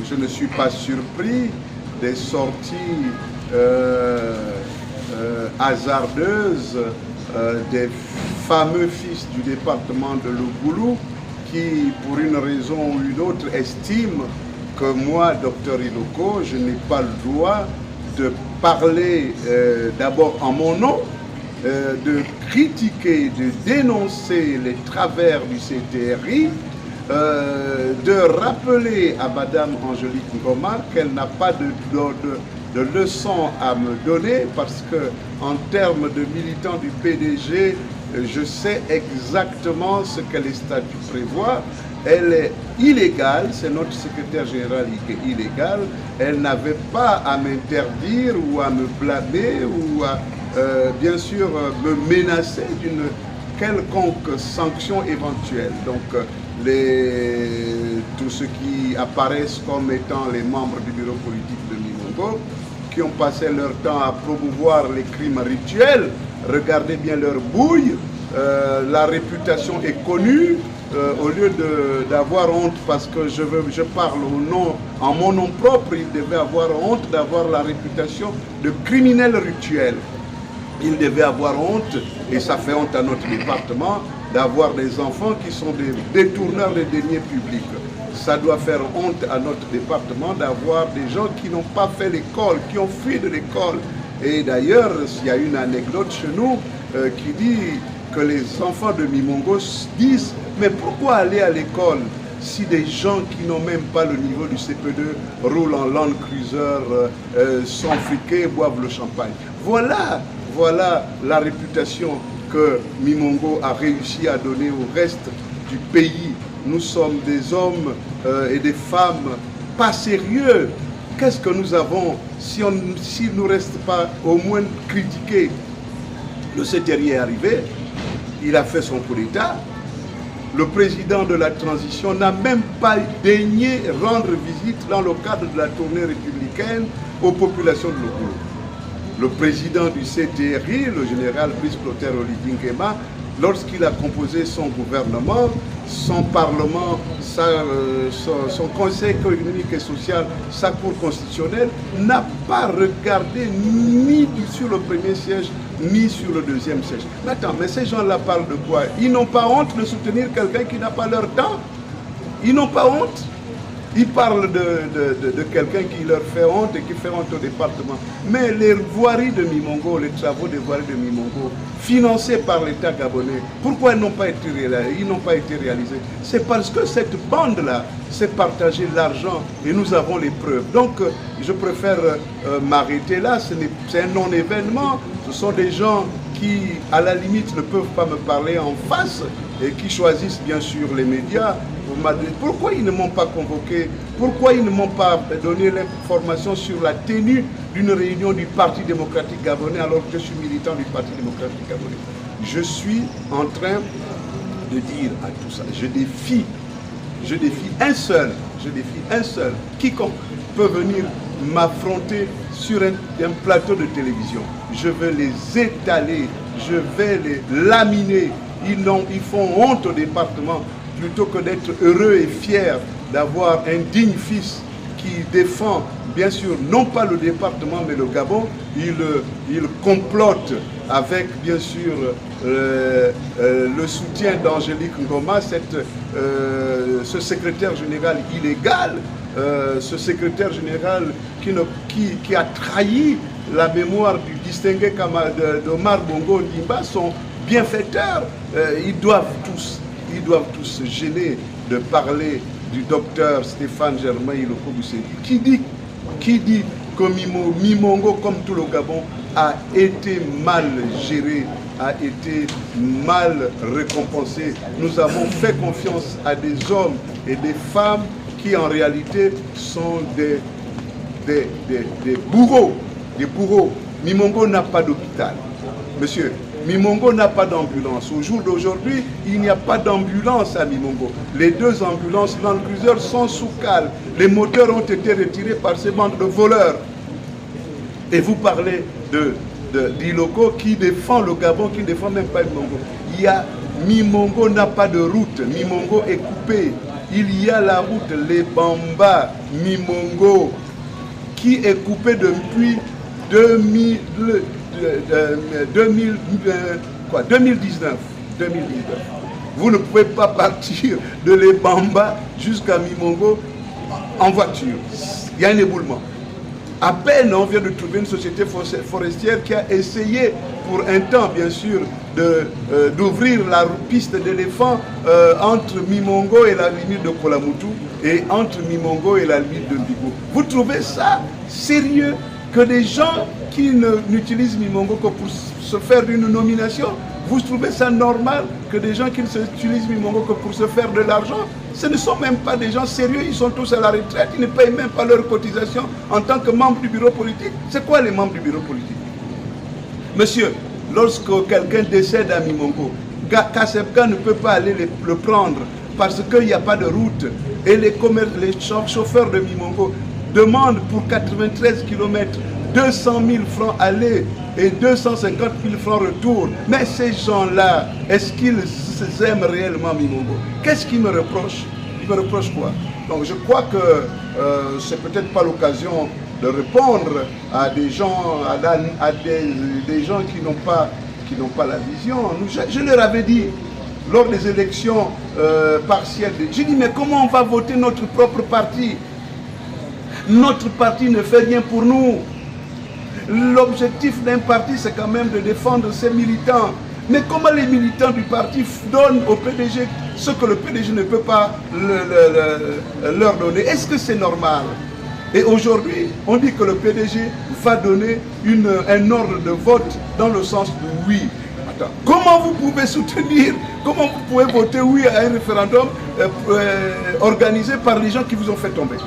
je ne suis pas surpris des sorties hasardeuses des fameux fils du département de Lougoulou qui, pour une raison ou une autre, estiment que moi, docteur Iloko, je n'ai pas le droit de parler d'abord en mon nom, de critiquer, de dénoncer les travers du CTRI, de rappeler à Madame Angélique Ngoma qu'elle n'a pas de leçon à me donner parce que en termes de militant du PDG, je sais exactement ce que les statuts prévoient. Elle est illégale, c'est notre secrétaire général qui est illégal. Elle n'avait pas à m'interdire ou à me blâmer ou à, bien sûr, me menacer d'une quelconque sanction éventuelle. Donc, tous ceux qui apparaissent comme étant les membres du bureau politique de Mimongo, qui ont passé leur temps à promouvoir les crimes rituels, regardez bien leur bouille, la réputation est connue, au lieu d'avoir honte parce que je parle en mon nom propre, ils devaient avoir honte d'avoir la réputation de criminel rituel. Ils devaient avoir honte, et ça fait honte à notre département, d'avoir des enfants qui sont des détourneurs de deniers publics. Ça doit faire honte à notre département d'avoir des gens qui n'ont pas fait l'école, qui ont fui de l'école. Et d'ailleurs, il y a une anecdote chez nous qui dit que les enfants de Mimongo disent « Mais pourquoi aller à l'école si des gens qui n'ont même pas le niveau du CP2 roulent en Land Cruiser, sont friqués, boivent le champagne ?» Voilà la réputation que Mimongo a réussi à donner au reste du pays. Nous sommes des hommes et des femmes pas sérieux. Qu'est-ce que nous avons s'il ne reste pas au moins critiquer? Le CTRI est arrivé, il a fait son coup d'État. Le président de la transition n'a même pas daigné rendre visite dans le cadre de la tournée républicaine aux populations de Lougoulou. Le président du CTRI, le général Brice Clotaire Oligui Nguema, lorsqu'il a composé son gouvernement, son parlement, son conseil économique et social, sa cour constitutionnelle, n'a pas regardé ni sur le premier siège, ni sur le deuxième siège. Mais attends, mais ces gens-là parlent de quoi? Ils n'ont pas honte de soutenir quelqu'un qui n'a pas leur temps? Ils n'ont pas honte? Ils parlent de quelqu'un qui leur fait honte et qui fait honte au département. Mais les voiries de Mimongo, les travaux des voiries de Mimongo, financés par l'État gabonais, pourquoi ils n'ont pas été réalisés? C'est parce que cette bande-là s'est partagée l'argent et nous avons les preuves. Donc, je préfère m'arrêter là. C'est un non-événement. Ce sont des gens qui, à la limite, ne peuvent pas me parler en face et qui choisissent bien sûr les médias. Pourquoi ils ne m'ont pas convoqué? Pourquoi ils ne m'ont pas donné l'information sur la tenue d'une réunion du Parti démocratique gabonais alors que je suis militant du Parti démocratique gabonais? Je suis en train de dire à tout ça, je défie un seul, quiconque peut venir m'affronter sur un plateau de télévision. Je vais les étaler, je vais les laminer. Ils font honte au département. Plutôt que d'être heureux et fiers d'avoir un digne fils qui défend, bien sûr, non pas le département, mais le Gabon, il complote avec, bien sûr, le soutien d'Angélique Ngoma, ce secrétaire général illégal, ce secrétaire général qui a trahi la mémoire du distingué d'Omar Bongo Ndimba, son bienfaiteur. Ils doivent tous se gêner de parler du docteur Stéphane Germain Iloko Boussédi, qui dit que Mimongo, comme tout le Gabon, a été mal géré, a été mal récompensé. Nous avons fait confiance à des hommes et des femmes qui en réalité sont des bourreaux. Mimongo n'a pas d'hôpital. Monsieur, Mimongo n'a pas d'ambulance. Au jour d'aujourd'hui, il n'y a pas d'ambulance à Mimongo. Les deux ambulances Land Cruiser sont sous cale. Les moteurs ont été retirés par ces bandes de voleurs. Et vous parlez d'Iloko qui défend le Gabon, qui ne défend même pas Mimongo. Mimongo n'a pas de route. Mimongo est coupé. il y a la route Les Bamba-Mimongo qui est coupée depuis 2019. Vous ne pouvez pas partir de Les Bamba jusqu'à Mimongo en voiture. Il y a un éboulement. À peine, on vient de trouver une société forestière qui a essayé pour un temps, bien sûr, d'ouvrir la piste d'éléphants entre Mimongo et la limite de Kolamutu et entre Mimongo et la limite de Mbigo. Vous trouvez ça sérieux que des gens qui n'utilisent Mimongo que pour se faire une nomination? Vous trouvez ça normal que des gens qui utilisent Mimongo que pour se faire de l'argent? Ce ne sont même pas des gens sérieux, ils sont tous à la retraite, ils ne payent même pas leur cotisation en tant que membres du bureau politique. C'est quoi les membres du bureau politique? Monsieur, lorsque quelqu'un décède à Mimongo, Kasebka ne peut pas aller le prendre parce qu'il n'y a pas de route. Et les chauffeurs de Mimongo demandent pour 93 km 200 000 francs aller et 250 000 francs retour. Mais ces gens-là, est-ce qu'ils aiment réellement Mimongo? Qu'est-ce qu'ils me reprochent? Ils me reprochent quoi? Donc je crois que c'est peut-être pas l'occasion de répondre à des gens, des gens qui n'ont pas la vision. Je leur avais dit, lors des élections partielles, j'ai dit, mais comment on va voter notre propre parti? Notre parti ne fait rien pour nous. L'objectif d'un parti, c'est quand même de défendre ses militants. Mais comment les militants du parti donnent au PDG ce que le PDG ne peut pas leur donner? Est-ce que c'est normal? Et aujourd'hui, on dit que le PDG va donner un ordre de vote dans le sens de oui. Attends, comment vous pouvez soutenir, comment vous pouvez voter oui à un référendum organisé par les gens qui vous ont fait tomber?